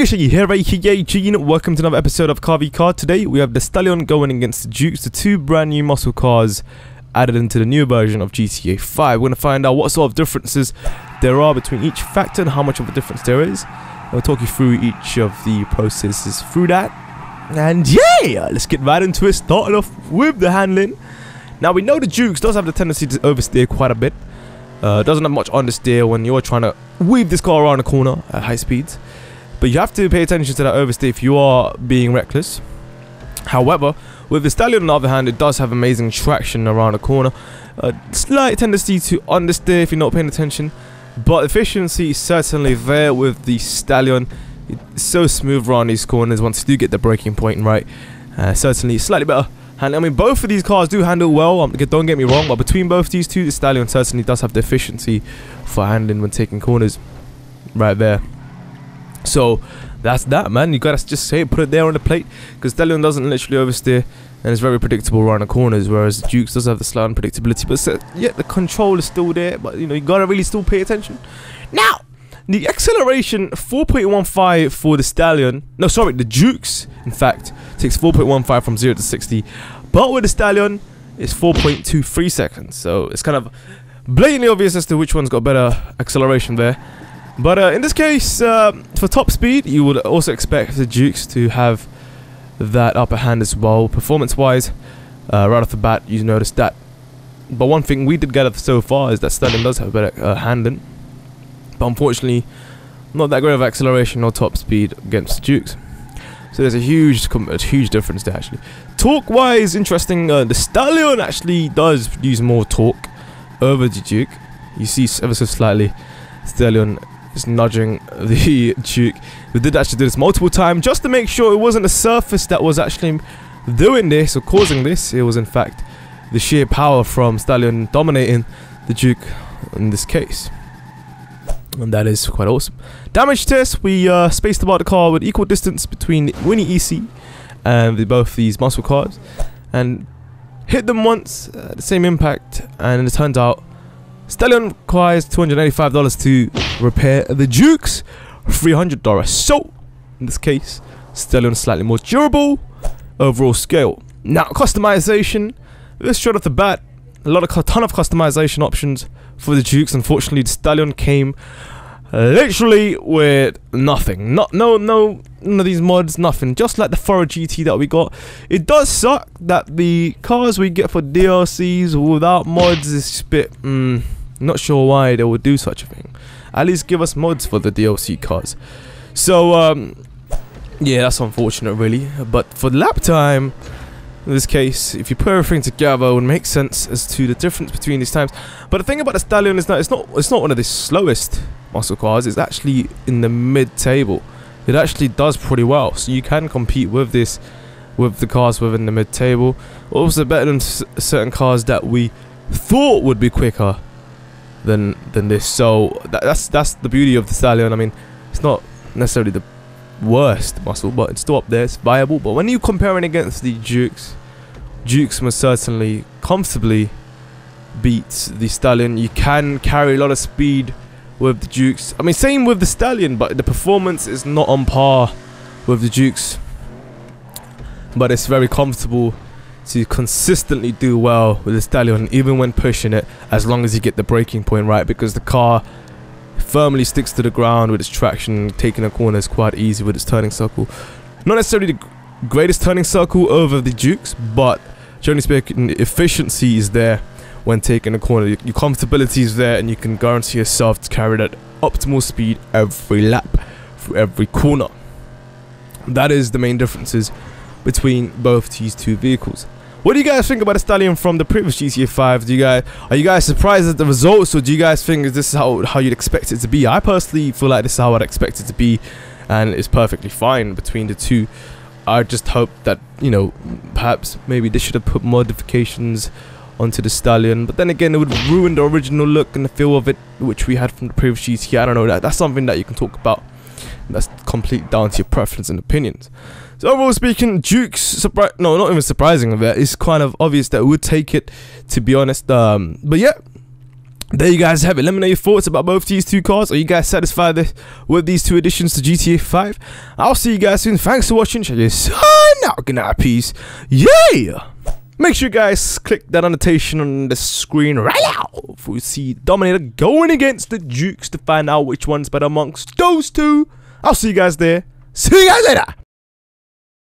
Here, aka welcome to another episode of Car v Car. Today we have the Stallion going against the Dukes, the two brand new muscle cars added into the new version of GTA 5. We're going to find out what sort of differences there are between each factor and how much of a difference there is. I'll talk you through each of the processes through that. And yeah, let's get right into it, starting off with the handling. Now we know the Dukes does have the tendency to oversteer quite a bit. Doesn't have much understeer when you're trying to weave this car around a corner at high speeds. But you have to pay attention to that oversteer if you are being reckless. However, with the Stallion on the other hand, it does have amazing traction around the corner. Slight tendency to understeer if you're not paying attention. But efficiency is certainly there with the Stallion. It's so smooth around these corners once you do get the braking point right. Certainly slightly better handling. I mean, both of these cars do handle well, don't get me wrong. But between both these two, the Stallion certainly does have the efficiency for handling when taking corners. Right there. So that's that, man. You gotta just say it, put it there on the plate, because Stallion doesn't literally oversteer and it's very predictable around the corners, whereas Dukes does have the slight unpredictability. But yeah, the control is still there, but you know, you gotta really still pay attention. Now, the acceleration 4.15 for the Stallion. No, sorry, the Dukes in fact takes 4.15 from 0 to 60, but with the Stallion it's 4.23 seconds. So it's kind of blatantly obvious as to which one's got better acceleration there. But in this case, for top speed, you would also expect the Dukes to have that upper hand as well, performance-wise. Right off the bat, you notice that. But one thing we did get so far is that Stallion does have better handling. But unfortunately, not that great of acceleration or top speed against Dukes. So there's a huge difference there, actually. Torque-wise, interesting. The Stallion actually does produce more torque over the Duke. You see ever so slightly, Stallion is nudging the Duke. We did actually do this multiple times just to make sure it wasn't the surface that was actually doing this or causing this. It was in fact the sheer power from Stallion dominating the Duke in this case. And that is quite awesome. Damage test, we spaced about the car with equal distance between Winnie EC and both these muscle cars and hit them once, the same impact, and it turns out Stallion requires $285 to repair the Dukes, $300. So, in this case, Stallion is slightly more durable, overall scale. Now, customization, this straight off the bat, ton of customization options for the Dukes. Unfortunately, the Stallion came literally with nothing. None of these mods, nothing. Just like the Thorough GT that we got. It does suck that the cars we get for DLCs without mods is a bit, not sure why they would do such a thing. At least give us mods for the DLC cars. So, yeah, that's unfortunate, really. But for lap time, in this case, if you put everything together, it would make sense as to the difference between these times. But the thing about the Stallion is that it's not one of the slowest muscle cars. It's actually in the mid-table. It actually does pretty well, so you can compete with this, with the cars within the mid-table. Also better than certain cars that we thought would be quicker than this. So that's the beauty of the Stallion. I mean, it's not necessarily the worst muscle, but it's still up there, it's viable. But when you comparing against the Dukes must certainly comfortably beat the Stallion. You can carry a lot of speed with the Dukes. I mean, same with the Stallion, but the performance is not on par with the Dukes. But it's very comfortable to consistently do well with the Stallion, even when pushing it, as long as you get the braking point right, because the car firmly sticks to the ground with its traction. Taking a corner is quite easy with its turning circle. Not necessarily the greatest turning circle over the Dukes, but generally speaking, efficiency is there when taking a corner. Your comfortability is there, and you can guarantee yourself to carry that optimal speed every lap through every corner. That is the main differences between both these two vehicles. What do you guys think about the Stallion from the previous GTA 5? Are you guys surprised at the results, or do you guys think this is how you'd expect it to be? I personally feel like this is how I'd expect it to be, and it's perfectly fine between the two. I just hope that, you know, perhaps maybe they should have put modifications onto the Stallion, but then again, it would ruin the original look and the feel of it, which we had from the previous GTA. I don't know, that's something that you can talk about. That's completely down to your preference and opinions. So overall speaking, Dukes, no, not even surprising of that. It's kind of obvious that we would take it, to be honest. But yeah, there you guys have it. Let me know your thoughts about both these two cars. Are you guys satisfied with these two additions to GTA 5? I'll see you guys soon. Thanks for watching. Check your sign out. Good night, peace. Yeah! Make sure you guys click that annotation on the screen right now if we see Dominator going against the Dukes to find out which one's better amongst those two. I'll see you guys there. See you guys later.